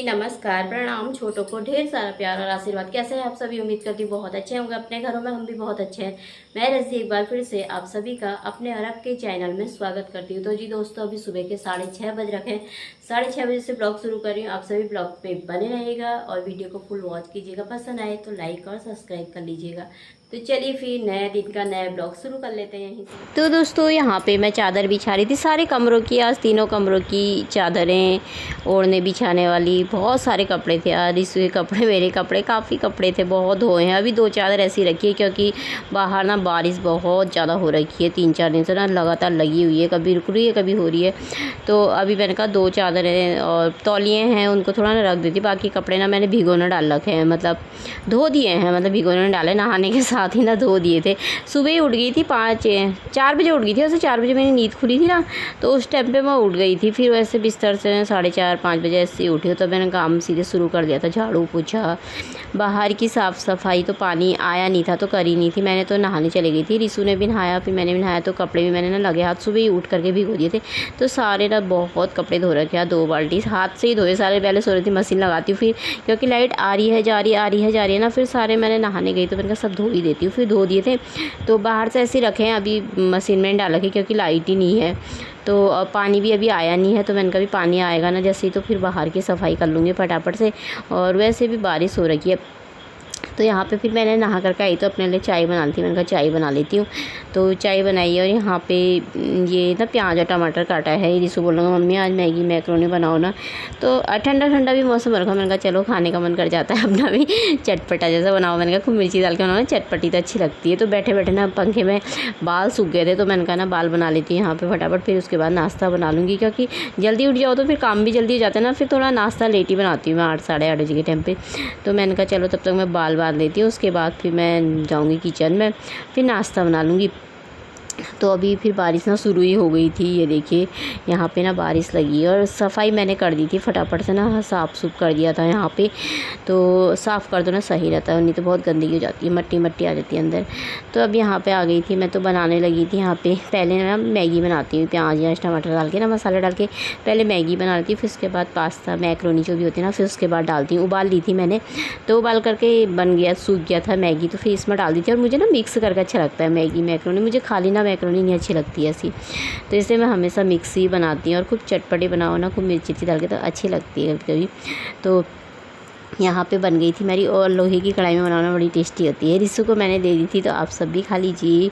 नमस्कार, प्रणाम। छोटों को ढेर सारा प्यार और आशीर्वाद। कैसे हैं आप सभी? उम्मीद करती हूँ बहुत अच्छे होंगे। अपने घरों में हम भी बहुत अच्छे हैं। मैं रज़ी एक बार फिर से आप सभी का अपने अरब के चैनल में स्वागत करती हूँ। तो जी दोस्तों, अभी सुबह के 6:30 बज रखे हैं। 6:30 बजे से ब्लॉग शुरू कर रही हूँ। आप सभी ब्लॉग पे बने रहिएगा और वीडियो को फुल वॉच कीजिएगा। पसंद आए तो लाइक और सब्सक्राइब कर लीजिएगा। तो चलिए फिर नए दिन का नया ब्लॉग शुरू कर लेते हैं यहीं से। तो दोस्तों, यहाँ पे मैं चादर बिछा रही थी सारे कमरों की। आज तीनों कमरों की चादरें ओढ़ने बिछाने वाली, बहुत सारे कपड़े थे। आज इसके कपड़े, मेरे कपड़े, काफ़ी कपड़े थे, बहुत धोए हैं। अभी 2 चादर ऐसी रखी है क्योंकि बाहर ना बारिश बहुत ज़्यादा हो रखी है। 3-4 दिन से ना लगातार लगी हुई है, कभी रुक रही है कभी हो रही है। तो अभी मैंने कहा 2 चादरें और तौलिए हैं, उनको थोड़ा ना रख देती। बाकी कपड़े ना मैंने भिगोने डाल रखे हैं, मतलब धो दिए हैं, मतलब भिगोने डाले, नहाने के साथ ही ना धो दिए थे। सुबह ही उठ गई थी, 4 बजे उठ गई थी। वैसे 4 बजे मेरी नींद खुली थी ना, तो उस टाइम पे मैं उठ गई थी। फिर वैसे बिस्तर से 4:30-5 बजे ऐसे ही उठी, तो मैंने काम सीधे शुरू कर दिया था। झाड़ू पोछा, बाहर की साफ़ सफाई, तो पानी आया नहीं था तो करी नहीं थी। मैंने तो नहाने चली गई थी, रिसू ने भी नहाया, फिर मैंने भी नहाया। तो कपड़े भी मैंने ना लगे हाथ सुबह ही उठ करके भिगो दिए थे। तो सारे ना बहुत कपड़े धो रखे हैं। 2 बाल्टी हाथ से ही धोए सारे। पहले सो रही थी, मशीन लगाती हूँ फिर, क्योंकि लाइट आ रही है जा रही है, आ रही है जा रही है ना। फिर सारे मैंने नहाने गई तो मैंने कहा सब धो ही देती हूँ। फिर धो दिए थे। तो बाहर से ऐसे रखे हैं, अभी मशीन में डाल रखे क्योंकि लाइट ही नहीं है। तो पानी भी अभी आया नहीं है, तो मैंने कहा भी पानी आएगा ना जैसे ही, तो फिर बाहर की सफाई कर लूँगी फटाफट से। और वैसे भी बारिश हो रखी है। तो यहाँ पे फिर मैंने नहा करके आई तो अपने लिए चाय बना ली थी। मैंने कहा चाय बना लेती हूँ। तो चाय बनाई और यहाँ पे ये ना प्याज और टमाटर काटा है। रिसु बोल रहा मम्मी आज मैगी मैक्रोनी बनाओ ना। तो ठंडा ठंडा भी मौसम रखा, मैंने कहा चलो खाने का मन कर जाता है अपना भी चटपटा जैसा बनाओ। मैंने कहा खूब मिर्ची डाल के बनाओ, चटपटी तो अच्छी लगती है। तो बैठे बैठे ना पंखे में बाल सूख गए थे, तो मैंने कहा ना बाल बना लेती हूँ यहाँ पर फटाफट। फिर उसके बाद नाश्ता बना लूँगी, क्योंकि जल्दी उठ जाओ तो फिर काम भी जल्दी हो जाता है ना। फिर थोड़ा नाश्ता लेट ही बनाती हूँ मैं, 8-8:30 बजे के टाइम पर। तो मैंने कहा चलो तब तक मैं बाल बांध लेती हूँ, उसके बाद फिर मैं जाऊँगी किचन में, फिर नाश्ता बना लूँगी। तो अभी फिर बारिश ना शुरू ही हो गई थी। ये देखिए यहाँ पे ना बारिश लगी और सफाई मैंने कर दी थी फटाफट से ना, साफ़ सूफ कर दिया था यहाँ पे। तो साफ़ कर दो ना सही रहता है, नहीं तो बहुत गंदगी हो जाती है, मट्टी मट्टी आ जाती है अंदर। तो अब यहाँ पे आ गई थी मैं, तो बनाने लगी थी यहाँ पे। पहले ना मैगी बनाती हूँ, प्याज टमाटर डाल के ना, मसाला डाल के पहले मैगी बना लेती हूँ। फिर उसके बाद पास्ता मैक्रोनी जो भी होती है ना, फिर उसके बाद डालती हूँ। उबाल ली थी मैंने, तो उबाल करके बन गया, सूख गया था मैगी, तो फिर इसमें डाल दी थी। और मुझे ना मिक्स करके अच्छा लगता है मैगी मैक्रोनी, मुझे खाली ना मैक्रोनी नहीं अच्छी लगती है ऐसी। तो इसलिए मैं हमेशा मिक्स ही बनाती हूँ। और खूब चटपटी बनाओ ना, खूब मिर्ची डाल के, तो अच्छी लगती है कभी। तो यहाँ पे बन गई थी मेरी, और लोहे की कढ़ाई में बनाना बड़ी टेस्टी होती है। रिसु को मैंने दे दी थी, तो आप सब भी खा लीजिए।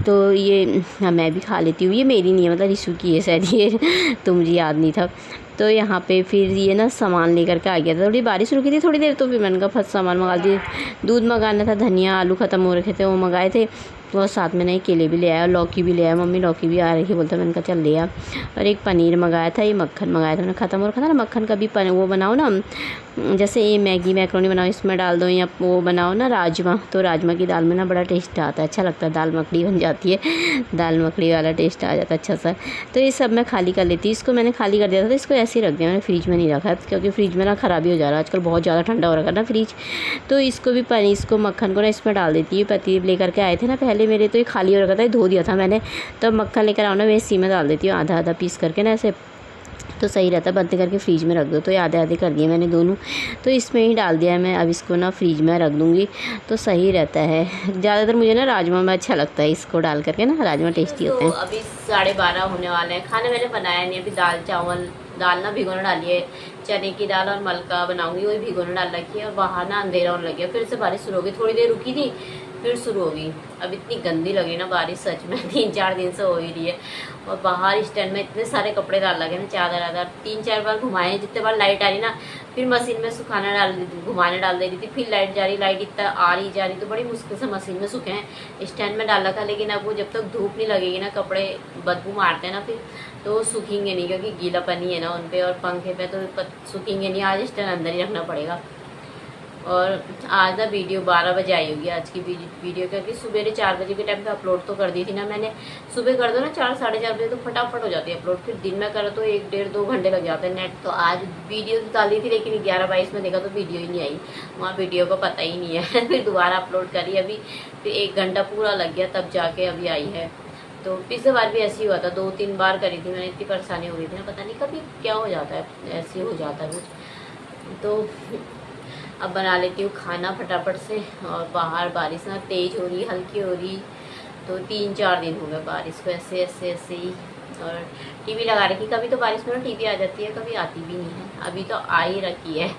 तो ये मैं भी खा लेती हूँ। ये मेरी नहीं है, मतलब रिसु की है शायद ये तो मुझे याद नहीं था। तो यहाँ पे फिर ये ना सामान लेकर के आ गया था। थोड़ी बारिश रुकी थी थोड़ी देर, तो फिर मैंने कहा फर्स्ट सामान मंगा दिए। दूध मंगाना था, धनिया आलू ख़त्म हो रखे थे, वो मंगाए थे। तो साथ में नहीं केले भी ले आया, लौकी भी ले आया। मम्मी लौकी भी आ रही थी, बोलता मैंने कहा चल ले आ। और एक पनीर मंगाया था, ये मक्खन मंगाया था मैंने, ख़त्म हो रखा था ना मक्खन का भी। वो बनाओ ना, जैसे ये मैगी मैक्रोनी बनाओ, इसमें डाल दो, या वो बनाओ ना राजमा, तो राजमा की दाल में ना बड़ा टेस्ट आता है, अच्छा लगता है। दाल मखनी बन जाती है, दाल मखनी वाला टेस्ट आ जाता है अच्छा सा। तो ये सब मैं खाली कर लेती। इसको मैंने खाली कर दिया था, तो इसको ऐसे ही रख दिया मैंने, फ्रिज में नहीं रखा, क्योंकि फ्रिज में ना ख़राबी हो जा रहा है आजकल, बहुत ज़्यादा ठंडा हो रखा है ना फ्रिज। तो इसको भी पनीर, इसको मक्खन को ना इसमें डाल देती है। पति लेकर के आए थे ना पहले मेरे, तो ये खाली हो रखा था, धो दिया था मैंने। तो मक्खन लेकर आओ ना, मैं इसी में डाल देती हूँ आधा आधा पीस करके ना ऐसे, तो सही रहता है। बंद करके फ्रिज में रख दो। तो ये आधे आधे कर दिए मैंने दोनों, तो इसमें ही डाल दिया है मैं। अब इसको ना फ्रिज में रख दूँगी, तो सही रहता है। ज़्यादातर मुझे ना राजमा में अच्छा लगता है इसको डाल करके ना, राजमा टेस्टी होते हैं। अभी 12:30 होने वाले हैं, खाना मैंने बनाया नहीं अभी। दाल चावल, दाल ना भिगोने डाली है, चने की दाल और मलका बनाऊंगी, वही भिगोने डाल रखी है। और बाहर ना अंधेरा होने लग गया, फिर से बारिश शुरू हो गई। थोड़ी देर रुकी थी, फिर शुरू हो गई। अब इतनी गंदी लगी ना बारिश, सच में 3-4 दिन से हो ही रही है। और बाहर स्टैंड में इतने सारे कपड़े डाल लगे ना, चादर आदर 3-4 बार घुमाए। जितने बार लाइट आ रही ना, फिर मशीन में सुखाना डाल देती, घुमाने डाल दे रही थी, फिर लाइट जा रही, लाइट इतना आ रही जा रही, तो बड़ी मुश्किल से मशीन में सूखे हैं। स्टैंड में डाल रखा, लेकिन अब वो जब तक धूप नहीं लगेगी ना, कपड़े बदबू मारते हैं ना फिर, तो वो सूखेंगे नहीं, क्योंकि गीला पानी है ना उन पर। और पंखे पे तो सूखेंगे नहीं, आज स्टैंड अंदर ही रखना पड़ेगा। और आज ना वीडियो 12 बजे आई होगी आज की वीडियो, क्योंकि सुबह 4 बजे के टाइम पे अपलोड तो कर दी थी ना मैंने। सुबह कर दो ना 4-4:30 बजे, तो फटाफट हो जाती है अपलोड। फिर दिन में करो तो 1-1.5-2 घंटे लग जाते हैं नेट। तो आज वीडियो डाली थी, लेकिन 11-22 में देखा तो वीडियो ही नहीं आई, वहाँ वीडियो का पता ही नहीं है फिर दोबारा अपलोड करी अभी, फिर 1 घंटा पूरा लग गया, तब जाके अभी आई है। तो पिछले बार भी ऐसे ही हुआ था, 2-3 बार करी थी मैंने, इतनी परेशानी हो गई थी ना, पता नहीं कभी क्या हो जाता है, ऐसे हो जाता है कुछ। तो अब बना लेती हूँ खाना फटाफट से। और बाहर बारिश ना तेज़ हो रही, हल्की हो रही, तो 3-4 दिन हो गए बारिश को ऐसे ऐसे ऐसे ही। और टीवी लगा रखी, कभी तो बारिश में ना टीवी आ जाती है, कभी आती भी नहीं है, अभी तो आ ही रखी है।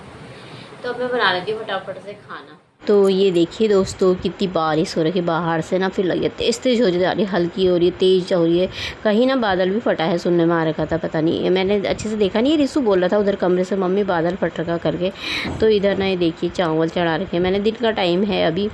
तो अब मैं बना लेती हूँ फटाफट से खाना। तो ये देखिए दोस्तों कितनी बारिश हो रही है, बाहर से ना फिर लगी तेज़ तेज़ हो जा रही है, हल्की हो रही है, तेज़ हो रही है, कहीं ना बादल भी फटा है, सुनने में आ रखा था, पता नहीं मैंने अच्छे से देखा नहीं। रिसू बोल रहा था उधर कमरे से, मम्मी बादल फट रखा करके। तो इधर ना ये देखिए चावल चढ़ा रखे मैंने, दिन का टाइम है अभी,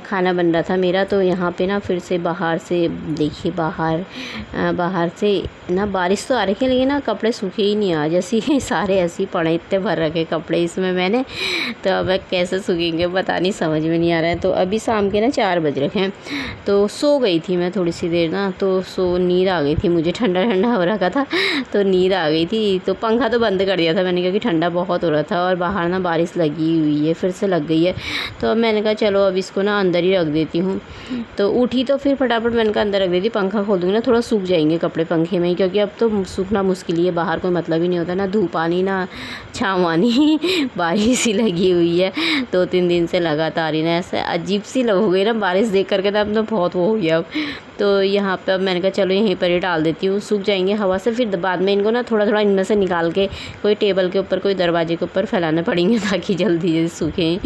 खाना बन रहा था मेरा। तो यहाँ पे ना फिर से बाहर से देखिए, बाहर से ना बारिश तो आ रही है, लेकिन ना कपड़े सूखे ही नहीं, आज ऐसे ही सारे ऐसे ही पड़े, इतने भर रखे कपड़े इसमें मैंने। तो अब कैसे सूखेंगे पता नहीं, समझ में नहीं आ रहा है। तो अभी शाम के ना 4 बज रखे हैं। तो सो गई थी मैं थोड़ी सी देर ना, तो नींद आ गई थी मुझे, ठंडा ठंडा हो रखा था तो नींद आ गई थी। तो पंखा तो बंद कर दिया था मैंने, क्योंकि ठंडा बहुत हो रहा था और बाहर ना बारिश लगी हुई है, फिर से लग गई है। तो अब मैंने कहा चलो अब इसको ना अंदर ही रख देती हूँ। तो उठी तो फिर फटाफट मैंने कहा अंदर रख देती, पंखा खोल दूँगी ना, थोड़ा सूख जाएंगे कपड़े पंखे में ही, क्योंकि अब तो सूखना मुश्किल ही है, बाहर कोई मतलब ही नहीं होता, ना धूप आनी ना छाँव आनी बारिश ही लगी हुई है 2-3 दिन से लगातार ही ना, ऐसे अजीब सी हो गई ना बारिश देख करके, तो अब तो बहुत वो हो गया अब। तो यहाँ पे अब मैंने कहा चलो यहीं पर ही डाल देती हूँ, सूख जाएंगे हवा से, फिर बाद में इनको ना थोड़ा थोड़ा इनमें से निकाल के कोई टेबल के ऊपर, कोई दरवाजे के ऊपर फैलाने पड़ेंगे, ताकि जल्दी सूखें।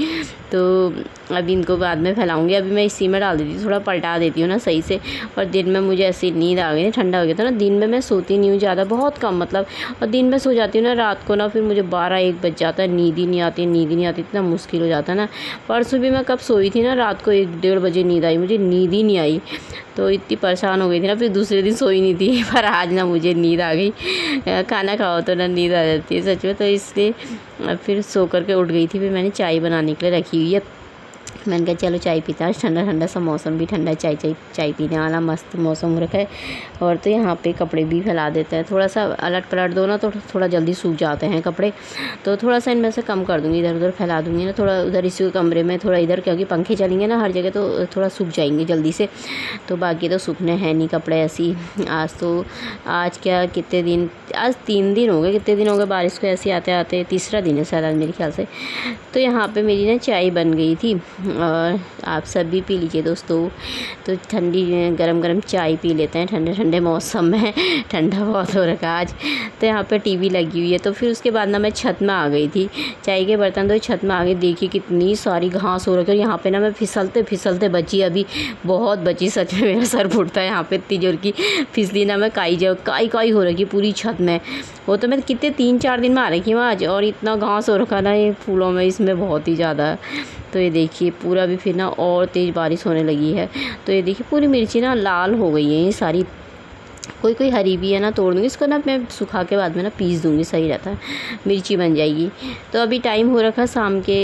तो अभी इनको बाद में फैलाऊँगी, अभी मैं इसी में डाल देती हूँ, थोड़ा पलटा देती हूँ ना सही से। और दिन में मुझे ऐसी नींद आ गई, ठंडा हो गया था ना, दिन में मैं सोती नहीं हूँ ज़्यादा, बहुत कम मतलब, और दिन में सो जाती हूँ ना, रात को ना फिर मुझे 12-1 बज जाता है, नींद ही नहीं आती, इतना मुश्किल हो जाता है ना। परसों भी मैं कब सोई थी ना, रात को 1-1:30 बजे नींद आई, मुझे नींद ही नहीं आई, तो इतनी परेशान हो गई थी ना, फिर दूसरे दिन सोई नहीं थी। पर आज ना मुझे नींद आ गई, खाना खाओ तो ना नींद आ जाती है सच में। तो इसलिए फिर सो करके उठ गई थी, फिर मैंने चाय बनाने के लिए रखी हुई है। मैंने कहा चलो चाय पीता है, ठंडा ठंडा सा मौसम भी, ठंडा चाय पीने वाला मस्त मौसम हो रखा है। और तो यहाँ पे कपड़े भी फैला देते हैं, थोड़ा सा अलट पलट दो ना तो थोड़ा जल्दी सूख जाते हैं कपड़े। तो थोड़ा सा इनमें से कम कर दूँगी, इधर उधर फैला दूँगी ना, थोड़ा उधर इसी कमरे में, थोड़ा इधर, क्योंकि पंखे चलेंगे ना हर जगह, तो थोड़ा सूख जाएंगे जल्दी से। तो बाकी तो सूखने हैं नहीं कपड़े ऐसी। आज क्या कितने दिन, आज 3 दिन हो गए, कितने दिन हो गए बारिश को ऐसे आते आते, तीसरा दिन है शायद आज मेरे ख्याल से। तो यहाँ पर मेरी ना चाय बन गई थी, और आप सब भी पी लीजिए दोस्तों। तो ठंडी गरम गरम चाय पी लेते हैं ठंडे ठंडे मौसम में, ठंडा बहुत हो रखा आज। तो यहाँ पे टीवी लगी हुई है। तो फिर उसके बाद ना मैं छत में आ गई थी, चाय के बर्तन तो छत में आ गई, देखिए कितनी सारी घास हो रखी है। यहाँ पे ना मैं फिसलते फिसलते बची, अभी बहुत बची, सच में मेरा सर फुटता है यहाँ पे, इतनी जोर की फिसली ना मैं, काई हो रखी पूरी छत में। वो तो मैं कितने 3-4 दिन में आ रखी हूँ आज, और इतना घास हो रखा ना ये फूलों में, इसमें बहुत ही ज़्यादा। तो ये देखिए पूरा भी फिर ना और तेज़ बारिश होने लगी है। तो ये देखिए पूरी मिर्ची ना लाल हो गई है ये सारी, कोई हरी भी है ना, तोड़ दूँगी इसको ना, मैं सुखा के बाद में ना पीस दूँगी, सही रहता है, मिर्ची बन जाएगी। तो अभी टाइम हो रखा शाम के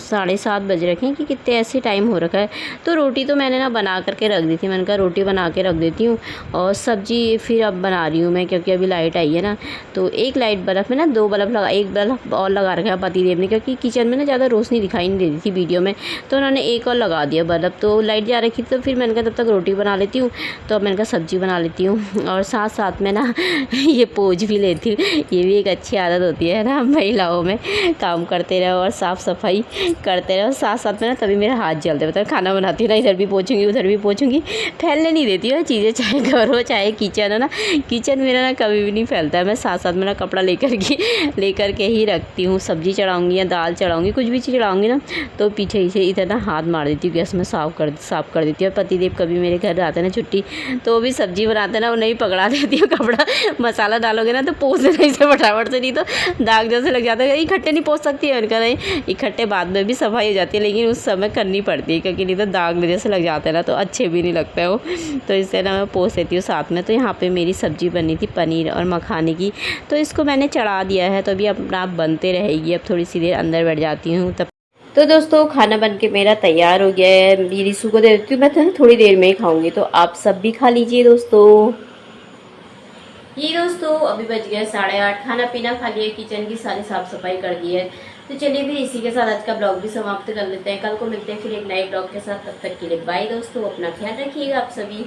7:30 बज रखे हैं, कि कितने ऐसे टाइम हो रखा है। तो रोटी तो मैंने ना बना करके रख दी थी, मैंने कहा रोटी बना के रख देती हूँ, और सब्ज़ी फिर अब बना रही हूँ मैं, क्योंकि अभी लाइट आई है ना। तो एक लाइट बल्ब में ना 2 बल्ब लगा, एक बल्ब और लगा रखा है पतिदेव ने, क्योंकि किचन में ना ज़्यादा रोशनी दिखाई नहीं दे रही थी वीडियो में, तो उन्होंने एक और लगा दिया बल्ब। तो लाइट जा रखी थी, तो फिर मैंने कहा तब तक रोटी बना लेती हूँ। तो अब मैंने कहा सब्ज़ी बना लेती हूँ, और साथ साथ में ना ये पोंछ भी लेती हूँ। ये भी एक अच्छी आदत होती है ना महिलाओं में, काम करते रहो और साफ़ सफाई करते रहो साथ साथ में ना, तभी मेरा हाथ जलते, मतलब खाना बनाती हूँ ना, इधर भी पोंछूंगी उधर भी पोंछूंगी, फैलने नहीं देती हूँ चीज़ें, चाहे घर हो चाहे किचन हो ना। किचन मेरा ना कभी भी नहीं फैलता है, मैं साथ साथ में ना कपड़ा लेकर के ही रखती हूँ। सब्ज़ी चढ़ाऊँगी या दाल चढ़ाऊँगी, कुछ भी चीज़ चढ़ाऊँगी ना, तो पीछे इधर ना हाथ मार देती हूँ, गैस में साफ़ कर देती हूँ। पतिदेव कभी मेरे घर आते हैं ना छुट्टी, तो वो भी सब्ज़ी बनाते हैं ना, उन्हें पकड़ा देती हूँ, कपड़ा मसाला डालोगे ना तो पोंछ देना इसे फटाफट से, नहीं तो दाग जैसे लग जाता है। इकट्ठे नहीं पोंछ सकती है, उनका नहीं, इकट्ठे बाद में भी सफाई हो जाती है, लेकिन उस समय करनी पड़ती है, क्योंकि नहीं तो दाग जैसे लग जाते हैं ना, तो अच्छे भी नहीं लगता है वो। तो इससे ना मैं पोंछ देती हूँ साथ में। तो यहाँ पे मेरी सब्ज़ी बनी थी पनीर और मखाने की, तो इसको मैंने चढ़ा दिया है, तो अभी अपना आप बनते रहेगी। अब थोड़ी सी देर अंदर बैठ जाती हूँ तब। तो दोस्तों खाना बन के मेरा तैयार हो गया है, मेरी रिसू को दे देती हूँ, मैं तो थोड़ी देर में ही खाऊंगी, तो आप सब भी खा लीजिए दोस्तों। ये दोस्तों अभी बज गया 8:30, खाना पीना खा लिया, किचन की सारी साफ सफाई कर दी है। तो चलिए फिर इसी के साथ आज का ब्लॉग भी समाप्त कर लेते हैं, कल को मिलते हैं फिर एक नए ब्लॉग के साथ। तब तक के लिए बाय दोस्तों, अपना ख्याल रखिएगा आप सभी।